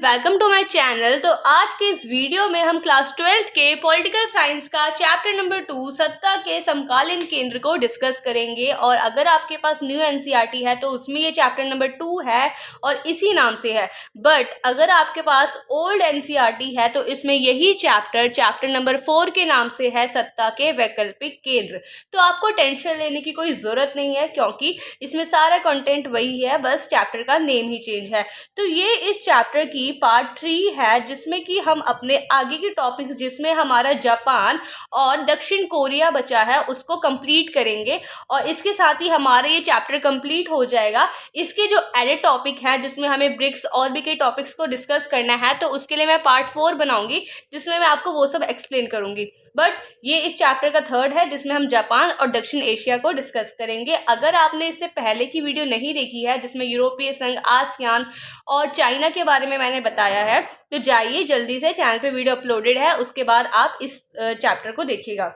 Welcome to my channel. तो आज के इस वीडियो में हम क्लास 12th के पॉलिटिकल साइंस का चैप्टर नंबर 2 सत्ता के समकालीन केंद्र को डिस्कस करेंगे। और अगर आपके पास न्यू एनसीईआरटी है तो उसमें ये चैप्टर नंबर 2 है और इसी नाम से है। बट अगर आपके पास ओल्ड एनसीईआरटी है तो इसमें यही चैप्टर नंबर 4 के नाम से है, सत्ता के वैकल्पिक केंद्र। तो आपको टेंशन लेने की कोई ज़रूरत नहीं है क्योंकि इसमें सारा कंटेंट वही है, बस चैप्टर का नेम ही चेंज है। तो ये इस चैप्टर की पार्ट 3 है जिसमें कि हम अपने आगे के टॉपिक्स, जिसमें हमारा जापान और दक्षिण कोरिया बचा है, उसको कंप्लीट करेंगे। और इसके साथ ही हमारा ये चैप्टर कंप्लीट हो जाएगा। इसके जो एडेड टॉपिक हैं जिसमें हमें ब्रिक्स और भी कई टॉपिक्स को डिस्कस करना है, तो उसके लिए मैं पार्ट 4 बनाऊंगी जिसमें मैं आपको वो सब एक्सप्लेन करूंगी। बट ये इस चैप्टर का 3rd है जिसमें हम जापान और दक्षिण एशिया को डिस्कस करेंगे। अगर आपने इससे पहले की वीडियो नहीं देखी है जिसमें यूरोपीय संघ, आसियान और चाइना के बारे में मैंने बताया है, तो जाइए जल्दी से, चैनल पे वीडियो अपलोडेड है, उसके बाद आप इस चैप्टर को देखिएगा,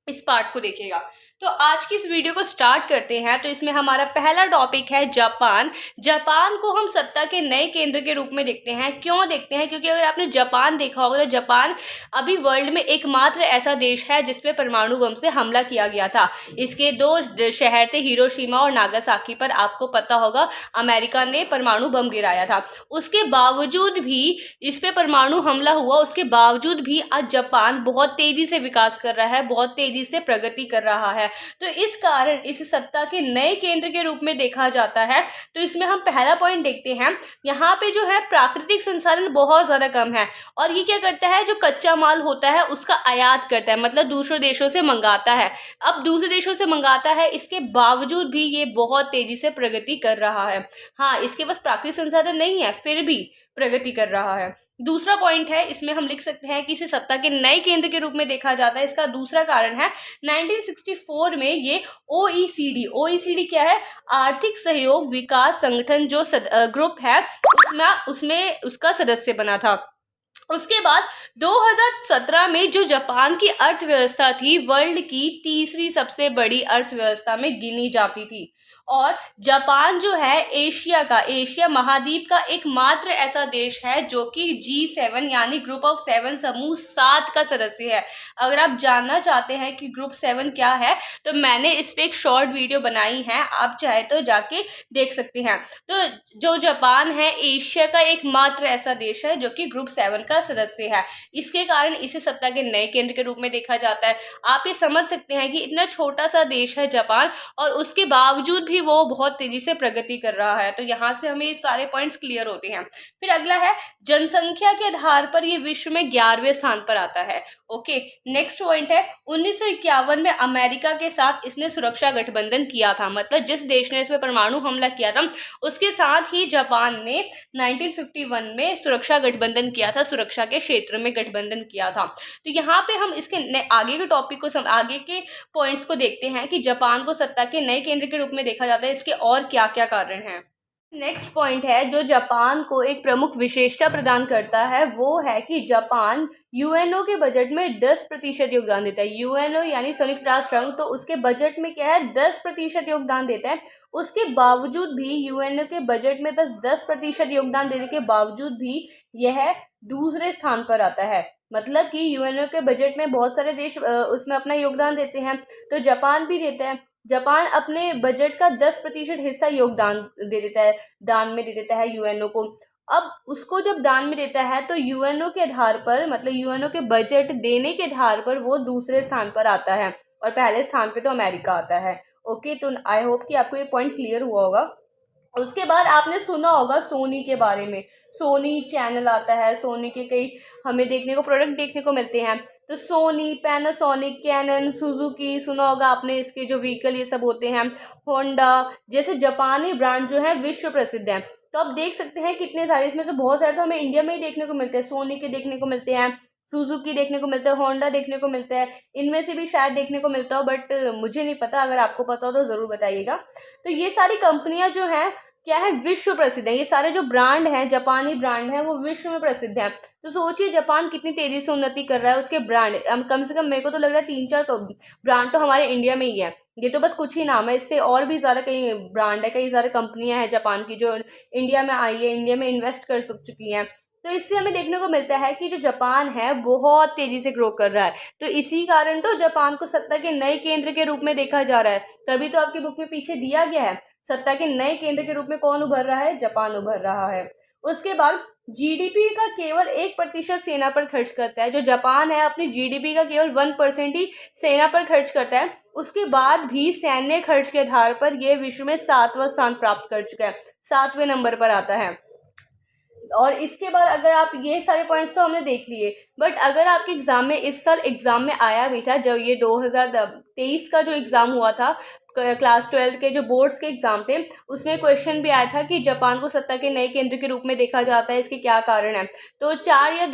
इस पार्ट को देखिएगा। तो आज की इस वीडियो को स्टार्ट करते हैं। तो इसमें हमारा पहला टॉपिक है जापान। जापान को हम सत्ता के नए केंद्र के रूप में देखते हैं। क्यों देखते हैं? क्योंकि अगर आपने जापान देखा होगा तो जापान अभी वर्ल्ड में एकमात्र ऐसा देश है जिसपे परमाणु बम से हमला किया गया था। इसके 2 शहर थे, हिरोशिमा और नागासाकी पर। आपको पता होगा अमेरिका ने परमाणु बम गिराया था। उसके बावजूद भी इस पे परमाणु हमला हुआ, उसके बावजूद भी आज जापान बहुत तेजी से विकास कर रहा है, बहुत तेजी से प्रगति कर रहा है। तो इस कारण इस सत्ता के नए केंद्र के रूप में देखा जाता है। तो इसमें हम पहला पॉइंट देखते हैं, यहाँ पे जो है प्राकृतिक संसाधन बहुत ज़्यादा कम है। और ये क्या करता है, जो कच्चा माल होता है उसका आयात करता है, मतलब दूसरे देशों से मंगाता है। अब दूसरे देशों से मंगाता है, इसके बावजूद भी ये बहुत तेजी से प्रगति कर रहा है। हाँ, इसके पास प्राकृतिक संसाधन नहीं है, फिर भी प्रगति कर रहा है। दूसरा पॉइंट है, इसमें हम लिख सकते हैं कि इसे सत्ता के नए केंद्र के रूप में देखा जाता है। इसका दूसरा कारण है 1964 में ये ओईसीडी क्या है, आर्थिक सहयोग विकास संगठन जो ग्रुप है, उसमें उसका सदस्य बना था। उसके बाद 2017 में जो जापान की अर्थव्यवस्था थी, वर्ल्ड की तीसरी सबसे बड़ी अर्थव्यवस्था में गिनी जाती थी। और जापान जो है एशिया महाद्वीप का एकमात्र ऐसा देश है जो कि G7 यानी ग्रुप ऑफ 7 समूह 7 का सदस्य है। अगर आप जानना चाहते हैं कि ग्रुप 7 क्या है तो मैंने इस पे एक शॉर्ट वीडियो बनाई है, आप चाहे तो जाके देख सकते हैं। तो जो जापान है एशिया का एकमात्र ऐसा देश है जो कि ग्रुप 7 का सदस्य है। इसके कारण इसे सत्ता के नए केंद्र के रूप में देखा जाता है। आप ये समझ सकते हैं कि इतना छोटा सा देश है जापान और उसके बावजूद भी वो बहुत तेजी से प्रगति कर रहा है। तो यहाँ से हमें सारे पॉइंट्स क्लियर होते हैं। फिर अगला है, जनसंख्या के आधार पर ये विश्व में 11वें स्थान पर आता है। ओके, नेक्स्ट पॉइंट है, 1951 में अमेरिका के साथ इसने सुरक्षा गठबंधन किया था। मतलब जिस देश ने इसमें परमाणु हमला किया था उसके साथ ही जापान ने 1951 में सुरक्षा गठबंधन किया था, सुरक्षा के क्षेत्र में गठबंधन किया था। तो यहाँ पे हम इसके आगे के टॉपिक को आगे के पॉइंट्स को देखते हैं कि जापान को सत्ता के नए केंद्र के रूप में देखा जाता है, इसके और क्या क्या कारण हैं। नेक्स्ट पॉइंट है, जो जापान को एक प्रमुख विशेषता प्रदान करता है वो है कि जापान यूएनओ के बजट में 10% योगदान देता है। यूएनओ यानी संयुक्त राष्ट्र संघ, तो उसके बजट में क्या है, 10% योगदान देता है। उसके बावजूद भी यूएनओ के बजट में बस 10% योगदान देने के बावजूद भी यह दूसरे स्थान पर आता है। मतलब कि यूएनओ के बजट में बहुत सारे देश उसमें अपना योगदान देते हैं, तो जापान भी देता है। जापान अपने बजट का 10% हिस्सा योगदान दे देता है, दान में दे देता है यूएनओ को। अब उसको जब दान में देता है तो यूएनओ के आधार पर, मतलब यूएनओ के बजट देने के आधार पर वो दूसरे स्थान पर आता है और पहले स्थान पे तो अमेरिका आता है। ओके, तो आई होप कि आपको ये पॉइंट क्लियर हुआ होगा। उसके बाद आपने सुना होगा सोनी के बारे में। सोनी चैनल आता है, सोनी के कई हमें देखने को प्रोडक्ट देखने को मिलते हैं। तो सोनी, पैनासोनिक, कैनन, सुजुकी सुना होगा आपने, इसके जो व्हीकल ये सब होते हैं, होंडा जैसे जापानी ब्रांड जो है विश्व प्रसिद्ध हैं। तो आप देख सकते हैं कितने सारे, इसमें से बहुत सारे तो हमें इंडिया में ही देखने को मिलते हैं। सोनी के देखने को मिलते हैं, सुजुकी देखने को मिलता है, होंडा देखने को मिलता है, इनमें से भी शायद देखने को मिलता हो, बट मुझे नहीं पता। अगर आपको पता हो तो ज़रूर बताइएगा। तो ये सारी कंपनियां जो हैं क्या है, विश्व प्रसिद्ध है। ये सारे जो ब्रांड हैं, जापानी ब्रांड हैं, वो विश्व में प्रसिद्ध हैं। तो सोचिए जापान कितनी तेजी से उन्नति कर रहा है। उसके ब्रांड कम से कम मेरे को तो लग रहा है 3-4 ब्रांड तो हमारे इंडिया में ही है। ये तो बस कुछ ही नाम है, इससे और भी ज़्यादा कई ब्रांड है, कई सारी कंपनियां हैं जापान की जो इंडिया में आई है, इंडिया में इन्वेस्ट कर चुकी हैं। तो इससे हमें देखने को मिलता है कि जो जापान है बहुत तेजी से ग्रो कर रहा है। तो इसी कारण तो जापान को सत्ता के नए केंद्र के रूप में देखा जा रहा है। तभी तो आपकी बुक में पीछे दिया गया है, सत्ता के नए केंद्र के रूप में कौन उभर रहा है? जापान उभर रहा है। उसके बाद जीडीपी का केवल 1% सेना पर खर्च करता है। जो जापान है अपनी जीडीपी का केवल 1% ही सेना पर खर्च करता है। उसके बाद भी सैन्य खर्च के आधार पर यह विश्व में 7वां स्थान प्राप्त कर चुका है, 7वें नंबर पर आता है। और इसके बाद अगर आप ये सारे पॉइंट्स तो हमने देख लिए, बट अगर आपके एग्जाम में इस साल एग्जाम में आया भी था, जब ये 2023 का जो एग्ज़ाम हुआ था क्लास 12 के जो बोर्ड्स के एग्जाम थे, उसमें क्वेश्चन भी आया था कि जापान को सत्ता के नए केंद्र के रूप में देखा जाता है, इसके क्या कारण है। तो 4 या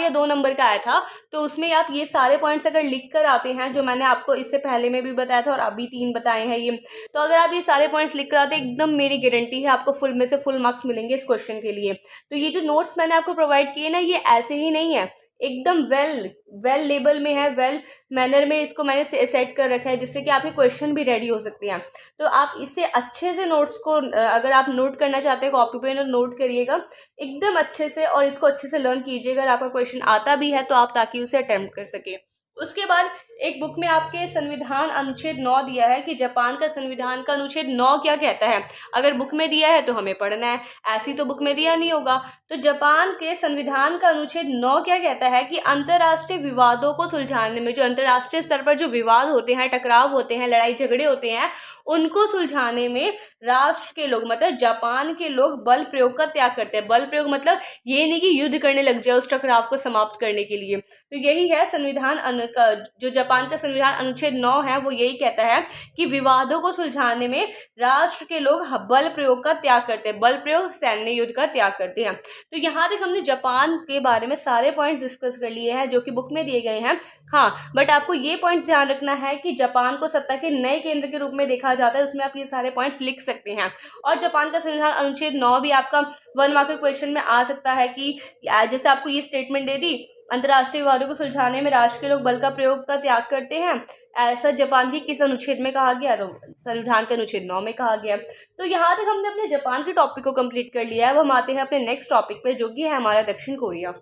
2 नंबर का आया था। तो उसमें आप ये सारे पॉइंट्स अगर लिख कर आते हैं, जो मैंने आपको इससे पहले में भी बताया था और अभी 3 बताए हैं ये, तो अगर आप ये सारे पॉइंट्स लिख कर आते हैं, एकदम मेरी गारंटी है आपको फुल में से फुल मार्क्स मिलेंगे इस क्वेश्चन के लिए। तो ये जो नोट्स मैंने आपको प्रोवाइड किए ना, ये ऐसे ही नहीं है, एकदम वेल लेवल में है, वेल मैनर में इसको मैंने सेट कर रखा है, जिससे कि आपके क्वेश्चन भी रेडी हो सकते हैं। तो आप इससे अच्छे से नोट्स को अगर आप नोट करना चाहते हैं कॉपी पे नोट करिएगा एकदम अच्छे से, और इसको अच्छे से लर्न कीजिए अगर आपका क्वेश्चन आता भी है तो आप, ताकि उसे अटेम्प्ट कर सके। उसके बाद एक बुक में आपके संविधान अनुच्छेद 9 दिया है कि जापान का संविधान का अनुच्छेद 9 क्या कहता है। अगर बुक में दिया है तो हमें पढ़ना है, ऐसी तो बुक में दिया नहीं होगा। तो जापान के संविधान का अनुच्छेद 9 क्या कहता है कि अंतर्राष्ट्रीय विवादों को सुलझाने में, जो अंतर्राष्ट्रीय स्तर पर जो विवाद होते हैं, टकराव होते हैं, लड़ाई झगड़े होते हैं, उनको सुलझाने में राष्ट्र के लोग, मतलब जापान के लोग बल प्रयोग का त्याग करते हैं। बल प्रयोग मतलब ये नहीं कि युद्ध करने लग जाए उस टकराव को समाप्त करने के लिए। तो यही है संविधान का, जो जापान का संविधान अनुच्छेद 9 है वो यही कहता है कि विवादों को सुलझाने में राष्ट्र के लोग बल प्रयोग का त्याग करते हैं, बल प्रयोग सैन्य युद्ध का त्याग करते हैं। तो यहाँ तक हमने जापान के बारे में सारे पॉइंट्स डिस्कस कर लिए हैं जो कि बुक में दिए गए हैं। हाँ, बट आपको ये पॉइंट ध्यान रखना है कि जापान को सत्ता के नए केंद्र के रूप में देखा जाता है, उसमें आप ये सारे पॉइंट्स लिख सकते हैं। और जापान का संविधान अनुच्छेद 9 भी आपका 1 मार्क के क्वेश्चन में आ सकता है कि जैसे आपको ये स्टेटमेंट दे दी, अंतर्राष्ट्रीय विवादों को सुलझाने में राष्ट्र के लोग बल का प्रयोग का त्याग करते हैं, ऐसा जापान के किस अनुच्छेद में कहा गया? तो संविधान के अनुच्छेद 9 में कहा गया। तो यहाँ तक हमने अपने जापान के टॉपिक को कंप्लीट कर लिया है। अब हम आते हैं अपने नेक्स्ट टॉपिक पे, जो कि है हमारा दक्षिण कोरिया।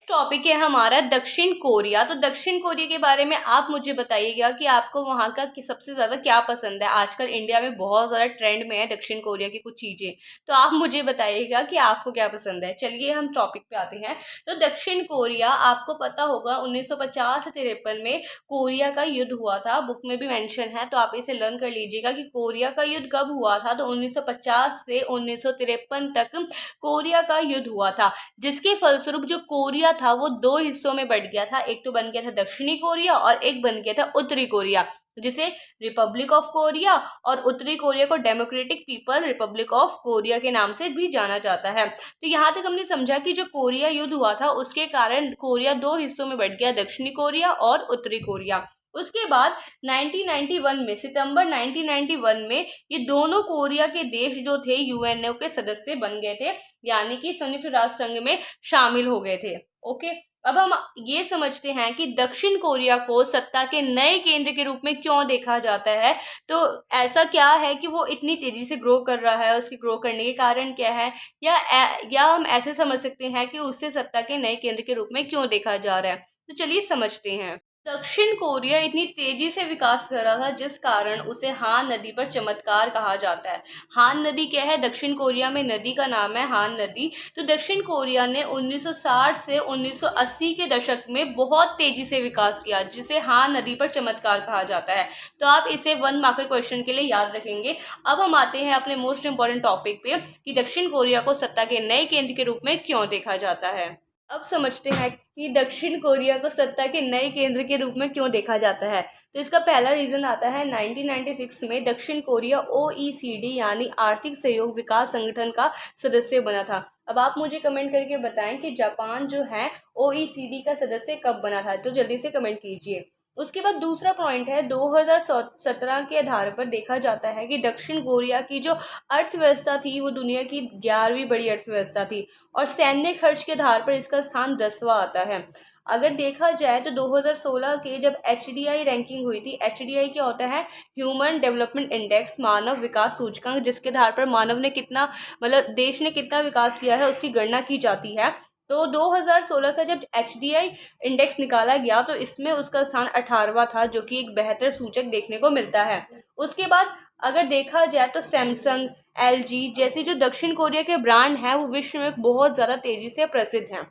टॉपिक है हमारा दक्षिण कोरिया। तो दक्षिण कोरिया के बारे में आप मुझे बताइएगा कि आपको वहाँ का सबसे ज़्यादा क्या पसंद है। आजकल इंडिया में बहुत ज़्यादा ट्रेंड में है दक्षिण कोरिया की कुछ चीज़ें, तो आप मुझे बताइएगा कि आपको क्या पसंद है। चलिए हम टॉपिक पे आते हैं। तो दक्षिण कोरिया, आपको पता होगा 1950 से 53 में कोरिया का युद्ध हुआ था, बुक में भी मेंशन है, तो आप इसे लर्न कर लीजिएगा कि कोरिया का युद्ध कब हुआ था। तो 1950 से 1953 तक कोरिया का युद्ध हुआ था, जिसके फलस्वरूप जो कोरिया था वो 2 हिस्सों में बढ़ गया था। एक तो बन गया था दक्षिणी कोरिया और एक बन गया था उत्तरी कोरिया, जिसे रिपब्लिक ऑफ कोरिया, और उत्तरी कोरिया को democratic people Republic of Korea के नाम से भी जाना जाता है। तो यहाँ तक हमने समझा कि जो कोरिया युद्ध हुआ था उसके कारण कोरिया 2 हिस्सों में बढ़ गया, दक्षिणी कोरिया और उत्तरी कोरिया। उसके बाद 1991 में, सितंबर 1991 में ये दोनों कोरिया के देश जो थे यूएनओ के सदस्य बन गए थे, यानी कि संयुक्त राष्ट्र संघ में शामिल हो गए थे। ओके, अब हम ये समझते हैं कि दक्षिण कोरिया को सत्ता के नए केंद्र के रूप में क्यों देखा जाता है। तो ऐसा क्या है कि वो इतनी तेजी से ग्रो कर रहा है, उसके ग्रो करने के कारण क्या है, या हम ऐसे समझ सकते हैं कि उससे सत्ता के नए केंद्र के रूप में क्यों देखा जा रहा है। तो चलिए समझते हैं। दक्षिण कोरिया इतनी तेजी से विकास कर रहा था जिस कारण उसे हान नदी पर चमत्कार कहा जाता है। हान नदी क्या है? दक्षिण कोरिया में नदी का नाम है हान नदी। तो दक्षिण कोरिया ने 1960 से 1980 के दशक में बहुत तेजी से विकास किया, जिसे हान नदी पर चमत्कार कहा जाता है। तो आप इसे 1 मार्कर क्वेश्चन के लिए याद रखेंगे। अब हम आते हैं अपने मोस्ट इंपॉर्टेंट टॉपिक पे कि दक्षिण कोरिया को सत्ता के नए केंद्र के रूप में क्यों देखा जाता है। अब समझते हैं कि दक्षिण कोरिया को सत्ता के नए केंद्र के रूप में क्यों देखा जाता है। तो इसका पहला रीज़न आता है 1996 में दक्षिण कोरिया OECD यानी आर्थिक सहयोग विकास संगठन का सदस्य बना था। अब आप मुझे कमेंट करके बताएं कि जापान जो है OECD का सदस्य कब बना था, तो जल्दी से कमेंट कीजिए। उसके बाद दूसरा पॉइंट है 2017 के आधार पर देखा जाता है कि दक्षिण कोरिया की जो अर्थव्यवस्था थी वो दुनिया की 11वीं बड़ी अर्थव्यवस्था थी, और सैन्य खर्च के आधार पर इसका स्थान 10वां आता है। अगर देखा जाए तो 2016 के जब HDI रैंकिंग हुई थी, HDI क्या होता है, ह्यूमन डेवलपमेंट इंडेक्स, मानव विकास सूचकांक, जिसके आधार पर मानव ने कितना, मतलब देश ने कितना विकास किया है उसकी गणना की जाती है। तो 2016 का जब HDI इंडेक्स निकाला गया तो इसमें उसका स्थान 18वां था, जो कि एक बेहतर सूचक देखने को मिलता है। उसके बाद अगर देखा जाए तो सैमसंग, LG जैसी जो दक्षिण कोरिया के ब्रांड हैं वो विश्व में बहुत ज़्यादा तेज़ी से प्रसिद्ध हैं।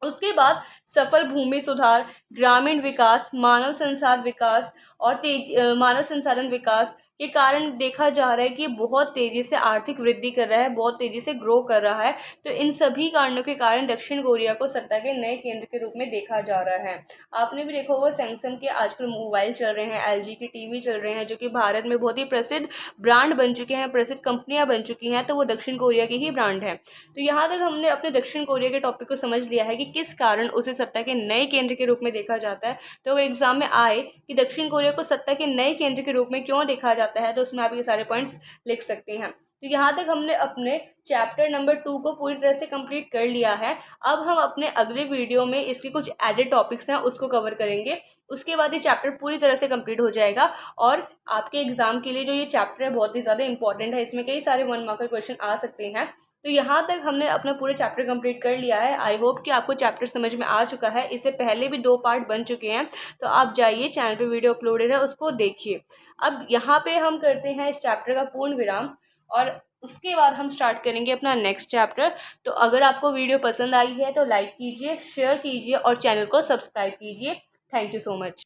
उसके बाद सफल भूमि सुधार, ग्रामीण विकास, मानव संसाधन विकास के कारण देखा जा रहा है कि बहुत तेज़ी से आर्थिक वृद्धि कर रहा है, बहुत तेज़ी से ग्रो कर रहा है। तो इन सभी कारणों के कारण दक्षिण कोरिया को सत्ता के नए केंद्र के रूप में देखा जा रहा है। आपने भी देखा होगा सैमसंग के आजकल मोबाइल चल रहे हैं, LG के टीवी चल रहे हैं, जो कि भारत में बहुत ही प्रसिद्ध ब्रांड बन चुके हैं, प्रसिद्ध कंपनियां बन चुकी हैं, तो वो दक्षिण कोरिया की ही ब्रांड है। तो यहाँ तक हमने अपने दक्षिण कोरिया के टॉपिक को समझ लिया है कि किस कारण उसे सत्ता के नए केंद्र के रूप में देखा जाता है। तो अगर एग्जाम में आए कि दक्षिण कोरिया को सत्ता के नए केंद्र के रूप में क्यों देखा जाता है, तो उसमें आप ये सारे पॉइंट्स लिख सकते हैं। तो यहाँ तक हमने अपने चैप्टर नंबर 2 को पूरी तरह से कंप्लीट कर लिया है। अब हम अपने अगले वीडियो में इसके कुछ एडेड टॉपिक्स हैं उसको कवर करेंगे। उसके बाद ये चैप्टर पूरी तरह से कंप्लीट हो जाएगा और आपके एग्जाम के लिए जो ये चैप्टर है बहुत ही ज़्यादा इंपॉर्टेंट है, इसमें कई सारे 1 मार्कर क्वेश्चन आ सकते हैं। तो यहाँ तक हमने अपना पूरे चैप्टर कंप्लीट कर लिया है। आई होप कि आपको चैप्टर समझ में आ चुका है। इससे पहले भी 2 पार्ट बन चुके हैं, तो आप जाइए, चैनल पे वीडियो अपलोडेड है, उसको देखिए। अब यहाँ पे हम करते हैं इस चैप्टर का पूर्ण विराम और उसके बाद हम स्टार्ट करेंगे अपना नेक्स्ट चैप्टर। तो अगर आपको वीडियो पसंद आई है तो लाइक कीजिए, शेयर कीजिए और चैनल को सब्सक्राइब कीजिए। Thank you so much.